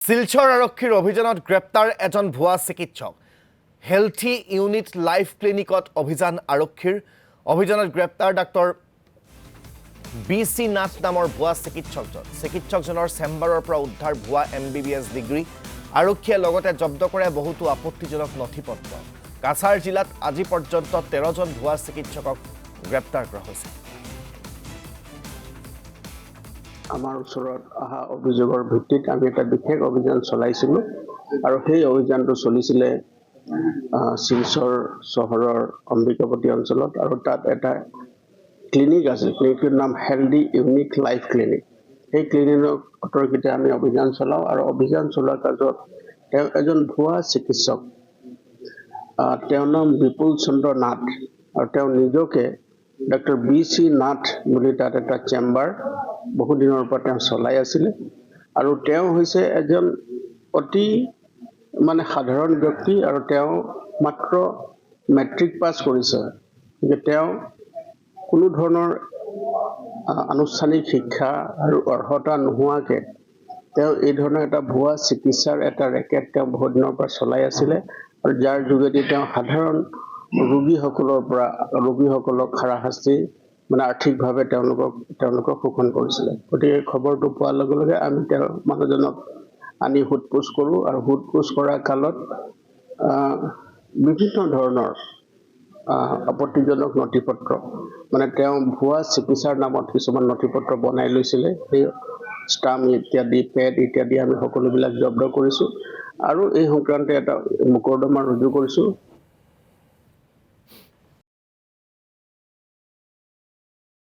শিলচৰ আৰক্ষীৰ অভিযানত গ্ৰেপ্তাৰ এজন ভুৱা চিকিৎসক হেলথি ইউনিট লাইফ ক্লিনিকত অভিযান আৰক্ষীৰ অভিযানত গ্ৰেপ্তাৰ ডাক্তৰ বি.চি. নাথ নামৰ ভুৱা চিকিৎসকজনৰ চেম্বাৰৰ পৰা উদ্ধাৰ ভুৱা MBBS ডিগ্ৰী আৰক্ষীয়ে লগতে জব্দ কৰে বহুতো আপত্তিজনক নথিপত্ৰ কাছাৰ জিলাত আজি পৰ্যন্ত 13 জন ভুৱা চিকিৎসকক গ্ৰেপ্তাৰ কৰা হৈছে আমাৰ ওচৰত অহা অভিযোগৰ ভিত্তিত আমি এটা বিশেষ অভিযান চলাইছিলোঁ আৰু সেই অভিযানটো চলিছিলে শিলচৰ চহৰৰ অম্বিকাপতি অঞ্চলত আৰু তাত এটা ক্লিনিক আছে ক্লিনিকৰ নাম হেলথি ইউনিট লাইফ ক্লিনিক সেই ক্লিনিকৰ অন্তৰ্গত আমি অভিযান চলাওঁ আৰু অভিযান চলোৱাৰ কাজত তেওঁ এজন ভুৱা চিকিৎসক তেওঁৰ নাম বিপুল চন্দ্ৰ নাথ আৰু তেওঁ নিজকে ডক্টৰ বি.চি. নাথ বুলি তাত এটা চেম্বাৰ বহু দিনৰ পৰা তেওঁ চলাই আছিলে আৰু তেওঁ হৈছে এজন অতি সাধাৰণ ব্যক্তি আৰু তেওঁ মাত্ৰ মেট্ৰিক পাছ কৰিছে যে তেওঁ কোনো ধৰণৰ আনুষ্ঠানিক শিক্ষা আৰু অৰ্হতা নোহোৱাকৈ তেওঁ এই ধৰণৰ এটা ভুৱা চিকিৎসাৰ এটা ৰেকেট তেওঁ বহু দিনৰ পৰা চলাই আছিলে আৰু যাৰ যোগেদি তেওঁ সাধাৰণ ৰোগীসকলক হাৰাশাস্তি আৰ্থিকভাৱে তেওঁলোকক শোষণ কৰিছিলে গতিকে খবৰটো পোৱাৰ লগে লগে আমি তেওঁৰ মানুহজনক আনি সোধপোছ কৰোঁ আৰু সোধপোছ কৰা কালত বিভিন্ন ধৰণৰ আপত্তিজনক নথিপত্ৰ তেওঁ ভুৱা চিকিৎসাৰ নামত কিছুমান নথিপত্ৰ বনাই লৈছিলে সেই ষ্টাম্প ইত্যাদি পেড ইত্যাদি আমি সকলোবিলাক জব্দ কৰিছোঁ আৰু এই সংক্ৰান্তে এটা মোকৰ্দমা ৰুজু কৰিছোঁ